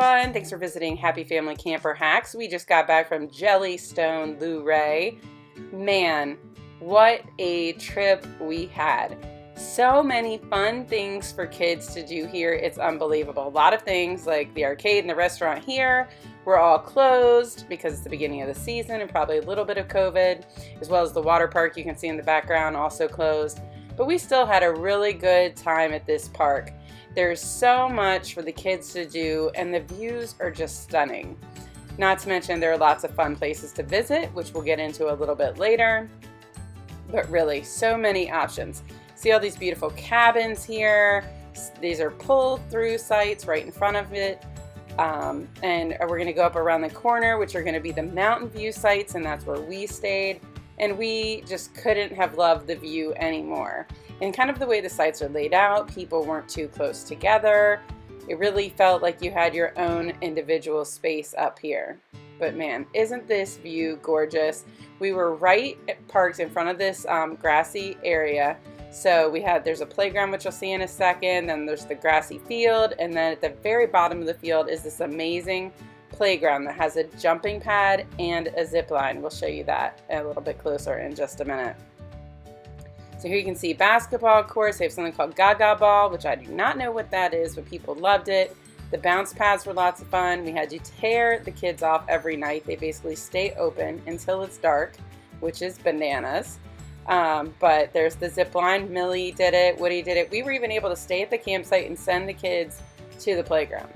everyone. Thanks for visiting Happy Family Camper Hacks. We just got back from Jellystone Luray. Man, what a trip we had. So many fun things for kids to do here. It's unbelievable. A lot of things like the arcade and the restaurant here were all closed because it's the beginning of the season and probably a little bit of COVID, as well as the water park you can see in the background also closed. But we still had a really good time at this park. There's so much for the kids to do and the views are just stunning. Not to mention there are lots of fun places to visit, which we'll get into a little bit later. But really, so many options. See all these beautiful cabins here. These are pull-through sites right in front of it. And we're gonna go up around the corner, which are gonna be the mountain view sites, and that's where we stayed. And we just couldn't have loved the view anymore. And kind of the way the sites are laid out, people weren't too close together. It really felt like you had your own individual space up here. But man, isn't this view gorgeous? We were right parked in front of this grassy area. So there's a playground, which you'll see in a second, then there's the grassy field, and then at the very bottom of the field is this amazing playground that has a jumping pad and a zip line. We'll show you that a little bit closer in just a minute. So here you can see basketball courts. They have something called Gaga Ball, which I do not know what that is, but people loved it. The bounce pads were lots of fun. We had to tear the kids off every night. They basically stay open until it's dark, which is bananas. But there's the zip line. Millie did it. Woody did it. We were even able to stay at the campsite and send the kids to the playground.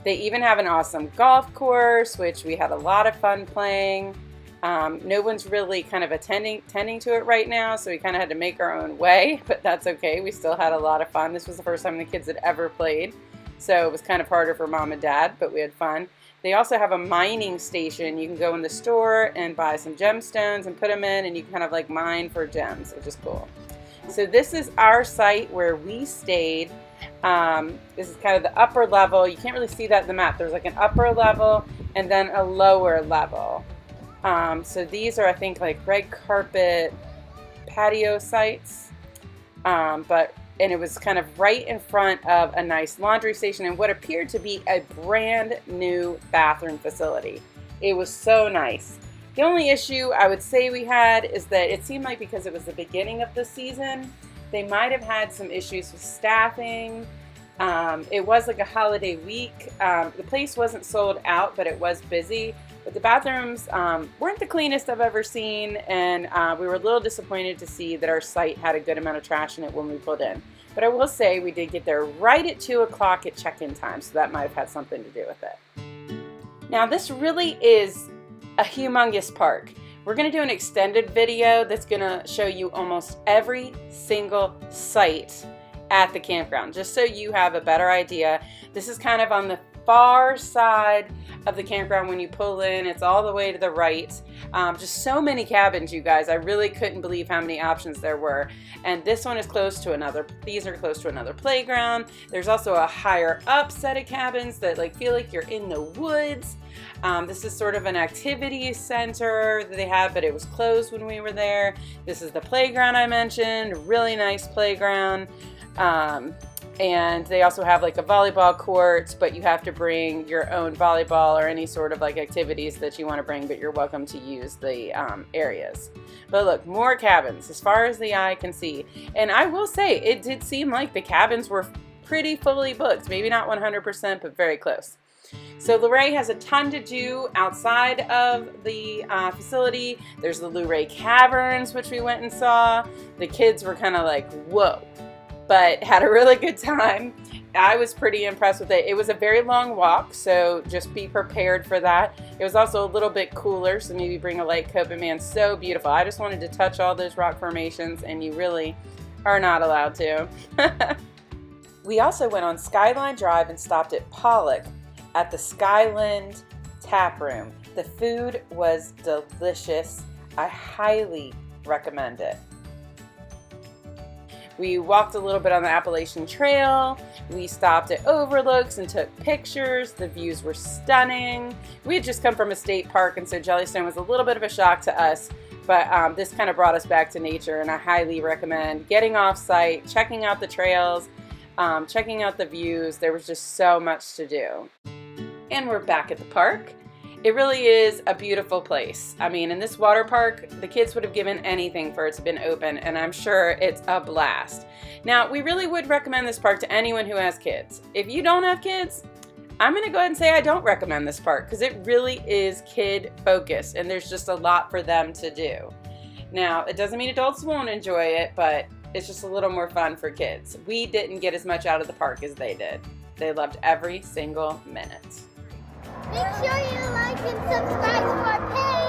They even have an awesome golf course, which we had a lot of fun playing. No one's really kind of tending to it right now, so we kind of had to make our own way, but that's okay. We still had a lot of fun. This was the first time the kids had ever played, so it was kind of harder for mom and dad, but we had fun. They also have a mining station. You can go in the store and buy some gemstones and put them in, and you can kind of like mine for gems, which is cool. So this is our site where we stayed. This is kind of the upper level. You can't really see that in the map. There's like an upper level and then a lower level. So these are, I think, like red carpet patio sites. And it was kind of right in front of a nice laundry station and what appeared to be a brand new bathroom facility. It was so nice. The only issue I would say we had is that it seemed like because it was the beginning of the season, they might have had some issues with staffing. It was like a holiday week. The place wasn't sold out, but it was busy. But the bathrooms weren't the cleanest I've ever seen, and we were a little disappointed to see that our site had a good amount of trash in it when we pulled in. But I will say we did get there right at 2 o'clock at check-in time, so that might have had something to do with it. Now this really is a humongous park. We're going to do an extended video that's going to show you almost every single site at the campground, just so you have a better idea. This is kind of on the far side of the campground when you pull in. It's all the way to the right. Just so many cabins, you guys. I really couldn't believe how many options there were. And this one is close to another. These are close to another playground. There's also a higher up set of cabins that feel like you're in the woods. This is sort of an activity center that they had, but it was closed when we were there. This is the playground I mentioned. Really nice playground. And they also have like a volleyball court, but you have to bring your own volleyball or any sort of like activities that you want to bring, but you're welcome to use the areas. But look, more cabins as far as the eye can see. And I will say, it did seem like the cabins were pretty fully booked. Maybe not 100%, but very close. So Luray has a ton to do outside of the facility. There's the Luray Caverns, which we went and saw. The kids were kind of like, whoa. But had a really good time. I was pretty impressed with it. It was a very long walk, so just be prepared for that. It was also a little bit cooler, so maybe bring a light coat, but man, so beautiful. I just wanted to touch all those rock formations, and you really are not allowed to. We also went on Skyline Drive and stopped at Pollock at the Skyline Tap Room. The food was delicious. I highly recommend it. We walked a little bit on the Appalachian Trail. We stopped at overlooks and took pictures. The views were stunning. We had just come from a state park, and so Jellystone was a little bit of a shock to us, but this kind of brought us back to nature, and I highly recommend getting off site, checking out the trails, checking out the views. There was just so much to do. And we're back at the park. It really is a beautiful place. I mean, in this water park, the kids would have given anything for it to have been open, and I'm sure it's a blast. Now, we really would recommend this park to anyone who has kids. If you don't have kids, I'm going to go ahead and say I don't recommend this park because it really is kid focused and there's just a lot for them to do. Now, it doesn't mean adults won't enjoy it, but it's just a little more fun for kids. We didn't get as much out of the park as they did. They loved every single minute. Make sure you like and subscribe to our page.